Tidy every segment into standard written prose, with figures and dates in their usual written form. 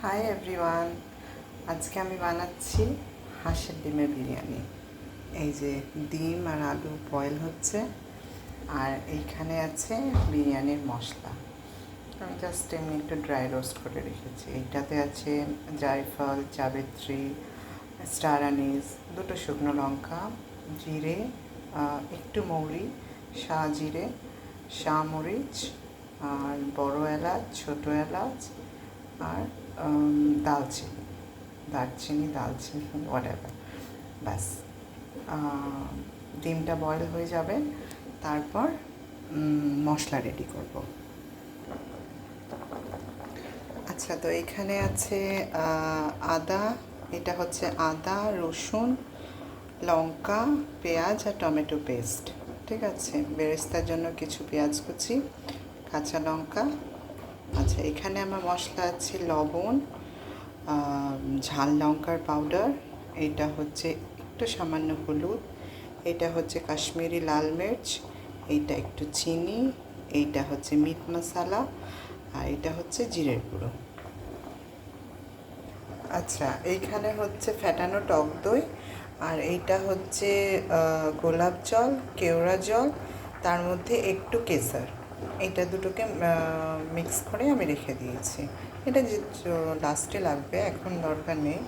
Hi everyone, আজকে আমি বানাচ্ছি হাঁসের ডিমের বিরিয়ানি। এই যে ডিম আর আলু বয়েল হচ্ছে, আর এইখানে আছে বিরিয়ানির মশলা। আমি জাস্ট এমনি একটু ড্রাই রোস্ট করে রেখেছি। এইটাতে আছে জায়ফল, জাবিত্রী, স্টার আনিস, দুটো শুকনো লঙ্কা, জিরে, একটু মৌরি, শাহজিরে, শাহমরিচ, আর বড় এলাচ, ছোটো এলাচ, আর দারচিনি হোয়াটএভার। ব্যাস, ডিমটা বয়েল হয়ে যাবে, তারপর মশলা রেডি করব। আচ্ছা, তো এখানে আছে আদা, এটা হচ্ছে আদা, রসুন, লঙ্কা, পেঁয়াজ আর টমেটো পেস্ট। ঠিক আছে, বেরেস্তার জন্য কিছু পেঁয়াজ কুচি, কাঁচা লঙ্কা। আচ্ছা, এখানে আমার মশলা আছে লবণ, ঝাল লঙ্কার পাউডার, এটা হচ্ছে একটু সামান্য হলুদ, এটা হচ্ছে কাশ্মীরি লাল মির্চ, এইটা একটু চিনি, এইটা হচ্ছে মিট মশলা, আর এটা হচ্ছে জিরের গুঁড়ো। আচ্ছা, এইখানে হচ্ছে ফ্যাটানো টক দই, আর এইটা হচ্ছে গোলাপ জল, কেওড়া জল, তার মধ্যে একটু কেসার। এইটা দুটোকে মিক্স করে আমি রেখে দিয়েছি। এটা যে লাস্টে লাগবে, এখন দরকার নেই,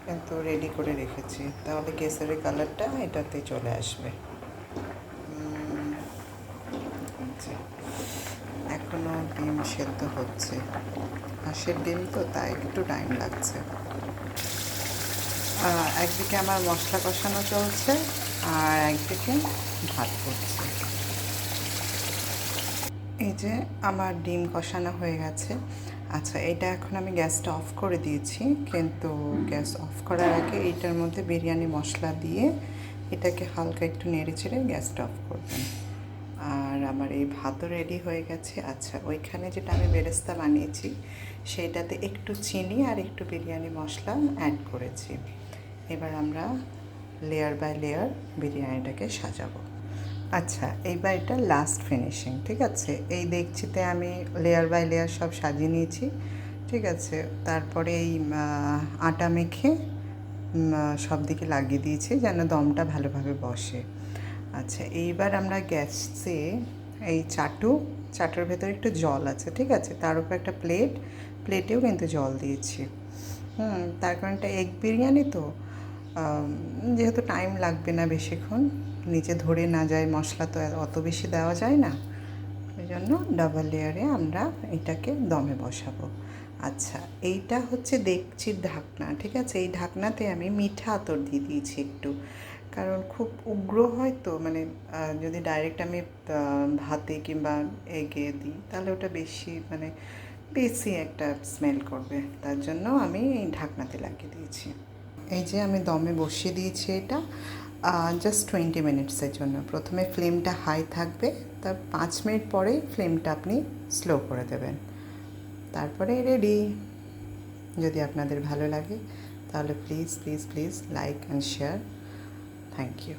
কিন্তু রেডি করে রেখেছি, তাহলে কেসারের কালারটা এটাতে চলে আসবে। এখনও ডিম সেদ্ধ হচ্ছে, হাঁসের ডিম তো, তাই একটু টাইম লাগছে। একদিকে আমার মশলা কষানো চলছে, আর একদিকে ভাত করছে। এই যে আমার ডিম কষানো হয়ে গেছে। আচ্ছা, এটা এখন আমি গ্যাসটা অফ করে দিয়েছি, কিন্তু গ্যাস অফ করার আগে এইটার মধ্যে বিরিয়ানি মশলা দিয়ে এটাকে হালকা একটু নেড়ে চেড়ে গ্যাসটা অফ করবেন। আর আমার এই ভাতও রেডি হয়ে গেছে। আচ্ছা, ওইখানে যেটা আমি বেরেস্তা বানিয়েছি সেইটাতে একটু চিনি আর একটু বিরিয়ানি মশলা অ্যাড করেছি। এবার আমরা লেয়ার বাই লেয়ার বিরিয়ানিটাকে সাজাবো। আচ্ছা, এইবার এটা লাস্ট ফিনিশিং। ঠিক আছে, এই দেখছিতে আমি লেয়ার বাই লেয়ার সব সাজিয়ে নিয়েছি। ঠিক আছে, তারপরে এই আটা মেখে সব দিকে লাগিয়ে দিয়েছি যেন দমটা ভালোভাবে বসে। আচ্ছা, এইবার আমরা গ্যাসে এই চাটুর ভেতরে একটু জল আছে, ঠিক আছে, তার উপর একটা প্লেটেও কিন্তু জল দিয়েছি। তার কারণ এটা এগ বিরিয়ানি তো, যেহেতু টাইম লাগবে না বেশিক্ষণ, নিচে ধরে না যায়, মশলা তো অত বেশি দেওয়া যায় না, ওই জন্য ডাবল লেয়ারে আমরা এটাকে দমে বসাবো। আচ্ছা, এইটা হচ্ছে ডেকচির ঢাকনা। ঠিক আছে, এই ঢাকনাতে আমি মিঠা আতর দিয়ে দিয়েছি একটু, কারণ খুব উগ্র হয় তো, মানে যদি ডাইরেক্ট আমি ভাতে কিংবা এগে দিই তাহলে ওটা বেশি একটা স্মেল করবে, তার জন্য আমি এই ঢাকনাতে লাগিয়ে দিয়েছি। এই যে আমি দমে বসিয়ে দিয়েছি এটা জাস্ট 20 মিনিটসের জন্য। প্রথমে ফ্লেমটা হাই থাকবে, তার 5 মিনিট পরেই ফ্লেমটা আপনি স্লো করে দেবেন, তারপরে রেডি। যদি আপনাদের ভালো লাগে তাহলে please please please like and share. Thank you.